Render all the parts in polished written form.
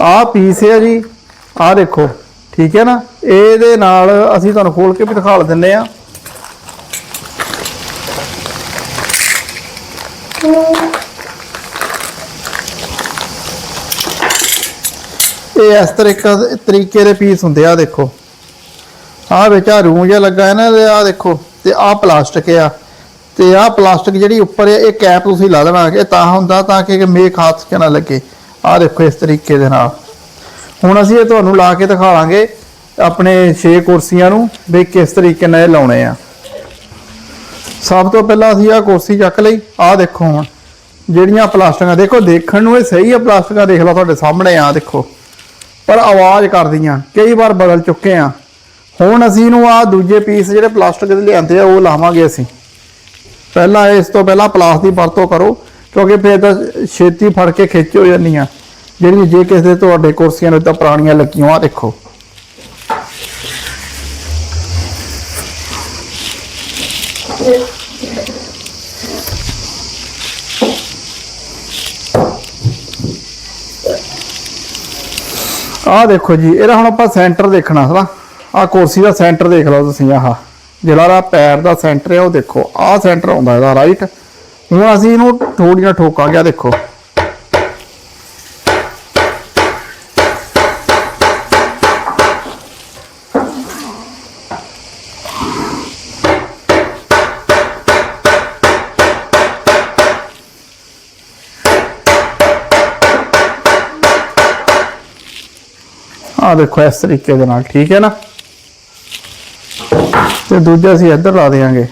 आ piece है जी, आ देखो ठीक है ना। ये नाल असीं तुहानूं खोल के भी दिखा दिंदे आ। ये इस तरीके के पीस होंगे। आ देखो आ विच आ रूं जिहा लगा है ना, आ देखो। ते आ प्लास्टिक आ, ते आ प्लास्टिक जिहड़ी उपर है, ये कैप तुसीं ला देना। ये तां हुंदा ताकि मेक हाथ च ना लगे। आ देखो इस तरीके दे नाल हुण असीं ये तुहानूं ला के दिखावांगे अपने 6 कुर्सियां नूं भी किस तरीके नाल लाउणे आ। सब तो पहला असीं आ कुर्सी चक लई। आ देखो हुण ਜਿਹੜੀਆਂ ਪਲਾਸਟਿਕਾਂ देखो देखण ਨੂੰ ਇਹ सही है। ਪਲਾਸਟਿਕਾਂ देख लो ਤੁਹਾਡੇ ਸਾਹਮਣੇ आ देखो, पर आवाज़ करदियां कई बार बदल चुके हैं। हुण असीं नूं आ दूजे पीस जिहड़े प्लास्टिक दे लिआंदे आ, वो लावांगे असीं। पहला इस तो पहला पलास की वरतों करो, क्योंकि फिर तो छेती फड़ के खिच हो जांदियां जिहड़ियां जे किसी दे तुहाडे कुर्सियां नूं तां पुराणियां लगियां। आ देखो आ देखो जी, ये हुण आपां सेंटर देखना है ना। आ कुर्सी का सेंटर देख लो तुसीं। आह जिहड़ा पैर का सेंटर है वो देखो, आ सेंटर आउंदा इहदा राइट। हुण असीं इहनूं थोड़ियां ठोकांगे। आ देखो आ देखो इस तरीके दे नाल, ठीक है ना। तो दूजा असीं इधर ला देंगे।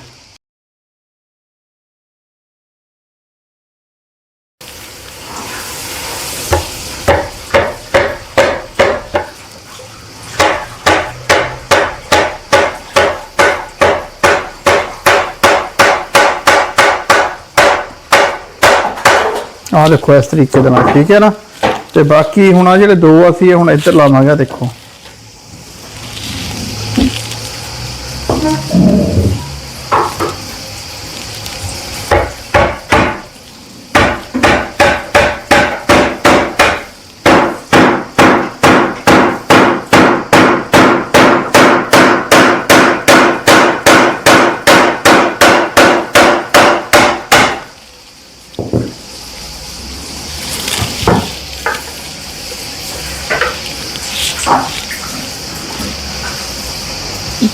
आ देखो इस तरीके दे नाल, ठीक है ना। तो बाकी हुण आ जिहड़े दो असीं हुण इधर लावांगे। देखो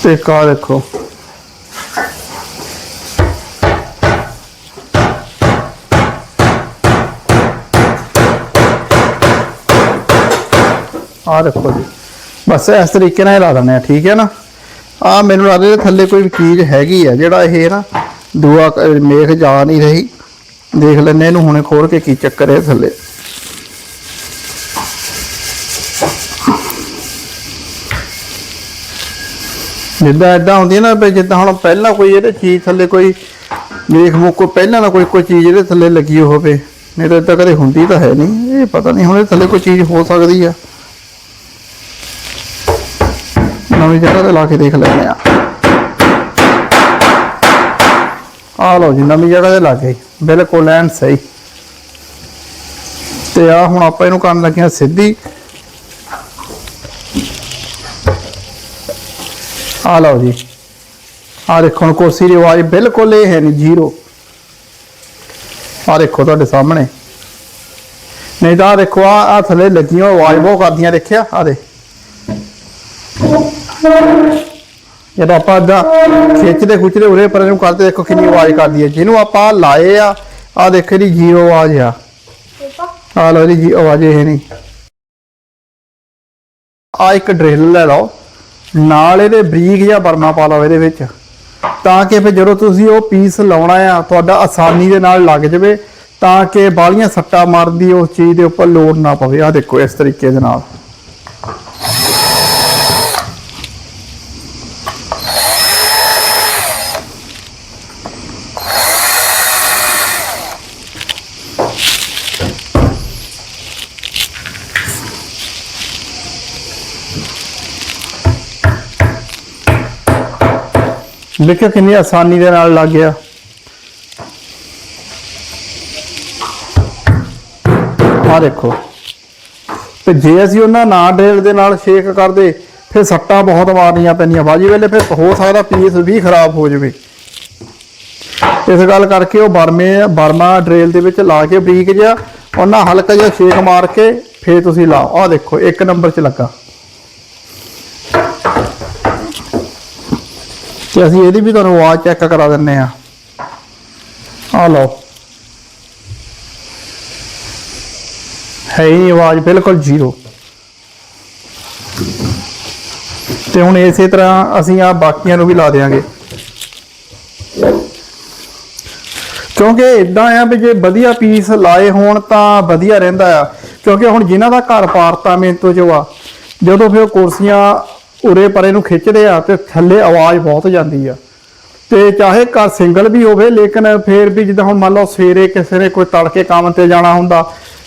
ते का देखो आ देखो जी, बस इस तरीके नाल ला देने, ठीक है ना। आ मैनूं लगदा थल्ले कोई चीज़ हैगी है, जिहड़ा ये ना दूआ मेख जा नहीं रही। देख लैने इहनूं हुणे खोल के की चक्कर है थल्ले। जिद्दां इदां हुंदी है ना, जिद्दां हुण पहलां कोई इहदे चीज़ थल्ले कोई मेख मुख कोई पहलां ना कोई चीज़ इहदे थल्ले लगी होवे, नहीं तो इदां कदे हुंदी तां है नहीं। ये पता नहीं हुण थल्ले कोई चीज़ हो सकदी है। नवीं जगह ते ला के देख लैंदे आ लो जी, नवीं जगह ते लग गई बिल्कुल एन सही। ते आ हुण आपां इहनूं करन लगे सीधी। आ लो जी, आ देखो हुण कुर्सी की आवाज़ बिल्कुल ये है नहीं, जीरो। आ देखो तुहाडे सामने, नहीं तो आ देखो आ थल्ले लगियां आवाज़ बहुत करदियां। देखिया आ दे जब आप खिंचते खुचते उरे पर करते, देखो कितनी आवाज़ करती है। जिन्होंने आप लाए आ देखो जी जीरो आवाज़ आ लो जी आवाज़ है नहीं। आ एक ड्रिल ले लो नाल ये बरीक या बरना पा लो ये, ताकि फिर जो तुम वो पीस लाना आ तो आसानी के नाल लग जाए, ताकि बालियां सट्टा मारदी उस चीज़ के उपर लोड़ ना पवे। आ देखो इस तरीके दे नाल देखिए कितनी आसानी के नाल लग गया। आ देखो ਤੇ ਜੇ ਅਸੀਂ ਉਹਨਾਂ ਨਾ ਡਰੇਲ ਦੇ ਨਾਲ ਛੇਕ ਕਰਦੇ ਫਿਰ ਸੱਟਾਂ ਬਹੁਤ ਮਾਰਨੀਆਂ ਪੈਂਦੀਆਂ ਬਾਜੀ ਵੇਲੇ, ਫਿਰ ਹੋ ਸਕਦਾ ਪੀਸ ਵੀ ਖਰਾਬ ਹੋ ਜਾਵੇ। ਇਸ ਗੱਲ ਕਰਕੇ ਉਹ ਬਰਮਾ ਡਰੇਲ ਦੇ ਵਿੱਚ ਲਾ ਕੇ ਬਰੀਕ ਜਿਹਾ ਉਹਨਾਂ ਹਲਕਾ ਜਿਹਾ ਛੇਕ ਮਾਰ ਕੇ ਫਿਰ ਤੁਸੀਂ ਲਾਓ। ਆਹ ਦੇਖੋ 1 ਨੰਬਰ 'ਚ ਲੱਗਾ। ਤੇ ਅਸੀਂ ਇਹਦੀ ਵੀ ਤੁਹਾਨੂੰ ਆਵਾਜ਼ ਚੈੱਕ ਕਰਾ ਦਿੰਨੇ ਆ। ਆਹ ਲਓ, ਹੈ ਹੀ ਆਵਾਜ਼ ਬਿਲਕੁਲ ਜ਼ੀਰੋ। ਤੇ ਹੁਣ ਇਸੇ ਤਰ੍ਹਾਂ ਅਸੀਂ ਆ ਬਾਕੀਆਂ ਨੂੰ ਵੀ ਲਾ ਦੇਵਾਂਗੇ, ਕਿਉਂਕਿ ਇਦਾਂ ਆ ਵੀ ਜੇ ਵਧੀਆ ਪੀਸ ਲਾਏ ਹੋਣ ਤਾਂ ਵਧੀਆ ਰਹਿੰਦਾ ਆ। ਕਿਉਂਕਿ ਹੁਣ ਜਿਨ੍ਹਾਂ ਦਾ ਘਰ ਅਪਾਰਟਮੈਂਟ ਜੋ ਆ, ਜਦੋਂ ਫਿਰ ਕੁਰਸੀਆਂ ਉਰੇ ਪਰੇ ਨੂੰ ਖਿੱਚਦੇ ਆ ਤੇ ਥੱਲੇ ਆਵਾਜ਼ ਬਹੁਤ ਜਾਂਦੀ ਆ। ਤੇ ਚਾਹੇ ਘਰ ਸਿੰਗਲ ਵੀ ਹੋਵੇ, ਲੇਕਿਨ ਫਿਰ ਵੀ ਜਿੱਦਾਂ ਹੁਣ ਮੰਨ ਲਓ ਸਵੇਰੇ ਕਿਸੇ ਨੇ ਕੋਈ ਤੜਕੇ ਕੰਮ ਤੇ ਜਾਣਾ ਹੁੰਦਾ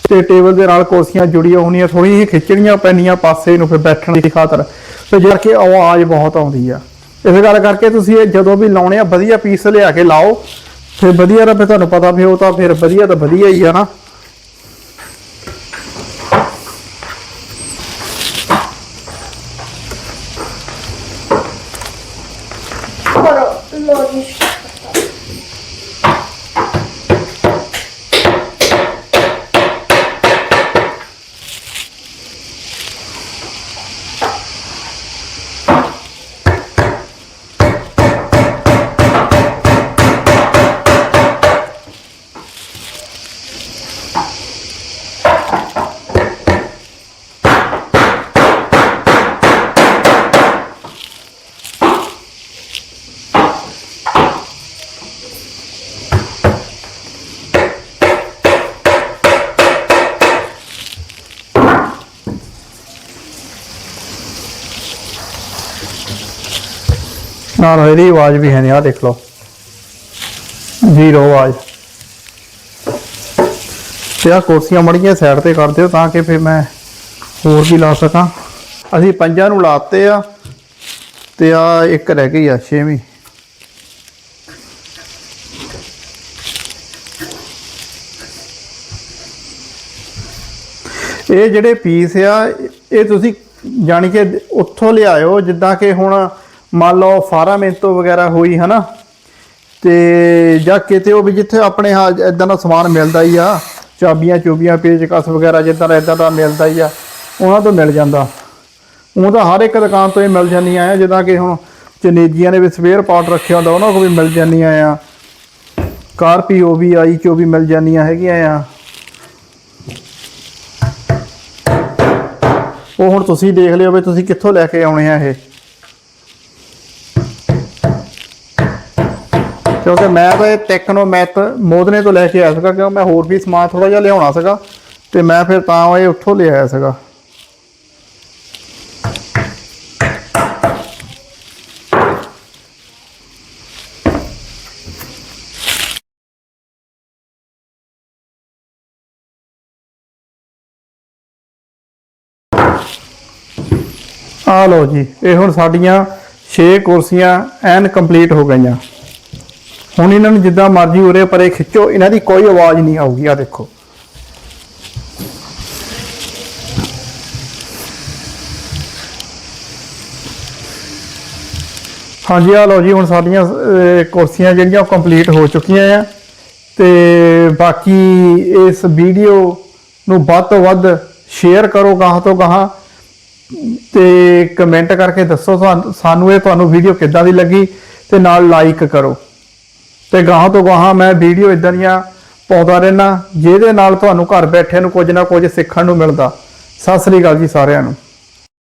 ਤੇ ਟੇਬਲ ਦੇ ਨਾਲ ਕੁਰਸੀਆਂ ਜੁੜੀਆਂ ਹੋਣੀਆਂ, ਥੋੜ੍ਹੀਆਂ ਜਿਹੀਆਂ ਖਿੱਚਣੀਆਂ ਪੈਂਦੀਆਂ ਪਾਸੇ ਨੂੰ ਫਿਰ ਬੈਠਣ ਦੀ ਖਾਤਰ, ਤੇ ਜਦ ਕਿ ਆਵਾਜ਼ ਬਹੁਤ ਆਉਂਦੀ ਆ। ਇਸ ਗੱਲ ਕਰਕੇ ਤੁਸੀਂ ਇਹ ਜਦੋਂ ਵੀ ਲਾਉਣੇ ਆ ਵਧੀਆ ਪੀਸ ਲਿਆ ਕੇ ਲਾਓ, ਫਿਰ ਵਧੀਆ ਰਹੇ। ਤੁਹਾਨੂੰ ਪਤਾ ਵੀ ਉਹ ਤਾਂ ਫਿਰ ਵਧੀਆ ਤਾਂ ਵਧੀਆ ਹੀ ਆ ਨਾ। ਨਾਲ ਇਹਦੀ ਆਵਾਜ਼ ਵੀ ਹੈ ਨਹੀਂ, ਆਹ ਦੇਖ ਲਓ ਜ਼ੀਰੋ ਆਵਾਜ਼। ਤੇ ਆਹ ਕੁਰਸੀਆਂ ਮੜੀਆਂ ਸਾਈਡ ਤੇ ਕਰ ਦਿਓ ਤਾਂ ਕਿ ਫਿਰ ਮੈਂ ਹੋਰ ਵੀ ਲਾ ਸਕਾਂ। ਅਸੀਂ 5 ਨੂੰ ਲਾਤੇ ਆ ਤੇ ਆ ਇੱਕ ਰਹਿ ਗਈ ਆ 6ਵੀਂ। ਇਹ ਜਿਹੜੇ ਪੀਸ ਆ ਇਹ ਤੁਸੀਂ ਜਾਣੀ ਕਿ ਉੱਥੋਂ ਲਿਆਇਓ, ਜਿੱਦਾਂ ਕਿ ਹੁਣ ਮੰਨ ਲਓ ਫਾਰਾਮੈਂਟੋ ਵਗੈਰਾ ਹੋਈ ਹੈ ਨਾ, ਤੇ ਜਾਂ ਕਿਤੇ ਉਹ ਵੀ ਜਿੱਥੇ ਆਪਣੇ ਇਦਾਂ ਦਾ ਸਮਾਨ ਮਿਲਦਾ ਹੀ ਆ, ਚਾਬੀਆਂ ਚੂਬੀਆਂ ਪੇਚਕਸ ਵਗੈਰਾ ਜਿੱਦਾਂ ਦਾ ਮਿਲਦਾ ਹੀ ਆ, ਉਹਨਾਂ ਤੋਂ ਮਿਲ ਜਾਂਦਾ। ਉਹ ਤਾਂ ਹਰ ਇੱਕ ਦੁਕਾਨ ਤੋਂ ਹੀ ਮਿਲ ਜਾਂਦੀਆਂ ਆ, ਜਿੱਦਾਂ ਕਿ ਹੁਣ ਚਨੇਜੀਆਂ ਨੇ ਵੀ ਸਪੇਅਰ ਪਾਰਟ ਰੱਖਿਆ ਹੁੰਦਾ ਉਹਨਾਂ ਕੋਲ ਵੀ ਮਿਲ ਜਾਂਦੀਆਂ ਆ। ਕਾਰਪੀਓ ਵੀ ਆਈ ਚੋ ਵੀ ਮਿਲ ਜਾਂਦੀਆਂ ਹੈਗੀਆਂ ਆ। ਉਹ ਹੁਣ ਤੁਸੀਂ ਦੇਖ ਲਿਓ ਵੀ ਤੁਸੀਂ ਕਿੱਥੋਂ ਲੈ ਕੇ ਆਉਣੇ ਆ ਇਹ, ਕਿਉਂਕਿ ਮੈਂ ਤਾਂ ਇਹ ਟੈਕਨੋਮੈਥ ਮੋਦਨੇ ਤੋਂ ਲੈ ਕੇ ਆਇਆ ਸੀਗਾ, ਕਿਉਂਕਿ ਮੈਂ ਹੋਰ ਵੀ ਸਮਾਨ ਥੋੜ੍ਹਾ ਜਿਹਾ ਲਿਆਉਣਾ ਸੀਗਾ ਤੇ ਮੈਂ ਫਿਰ ਤਾਂ ਇਹ ਉੱਥੋਂ ਲੈ ਆਇਆ ਸੀਗਾ। ਆ ਲਓ ਜੀ, ਇਹ ਹੁਣ ਸਾਡੀਆਂ 6 ਕੁਰਸੀਆਂ ਐਨ ਕੰਪਲੀਟ ਹੋ ਗਈਆਂ। ਹੁਣ ਇਹਨਾਂ ਨੂੰ ਜਿੱਦਾਂ ਮਰਜ਼ੀ ਉਰੇ ਪਰੇ ਖਿੱਚੋ, ਇਹਨਾਂ ਦੀ ਕੋਈ ਆਵਾਜ਼ ਨਹੀਂ ਆਊਗੀ। ਆ ਦੇਖੋ ਹਾਂਜੀ, ਆ ਲਓ ਜੀ, ਹੁਣ ਸਾਡੀਆਂ ਕੁਰਸੀਆਂ ਜਿਹੜੀਆਂ ਕੰਪਲੀਟ ਹੋ ਚੁੱਕੀਆਂ ਆ। ਤੇ ਬਾਕੀ ਇਸ ਵੀਡੀਓ ਨੂੰ ਵੱਧ ਤੋਂ ਵੱਧ ਸ਼ੇਅਰ ਕਰੋ ਗਾਹਾਂ ਤੋਂ ਗਾਹਾਂ, ਤੇ ਕਮੈਂਟ ਕਰਕੇ ਦੱਸੋ ਸਾਨੂੰ ਇਹ ਤੁਹਾਨੂੰ ਵੀਡੀਓ ਕਿੱਦਾਂ ਦੀ ਲੱਗੀ, ਤੇ ਨਾਲ ਲਾਈਕ ਕਰੋ। ਤੇ ਗਾਹਾਂ ਤੋਂ ਗਾਹਾਂ ਮੈਂ ਵੀਡੀਓ ਇਦਾਂ ਦੀਆਂ ਪਾਉਂਦਾ ਰਹਿਣਾ, ਜਿਹਦੇ ਨਾਲ ਤੁਹਾਨੂੰ ਘਰ ਬੈਠੇ ਨੂੰ ਕੁਝ ਨਾ ਕੁਝ ਸਿੱਖਣ ਨੂੰ ਮਿਲਦਾ। ਸਤਿ ਸ੍ਰੀ ਅਕਾਲ ਜੀ ਸਾਰਿਆਂ ਨੂੰ।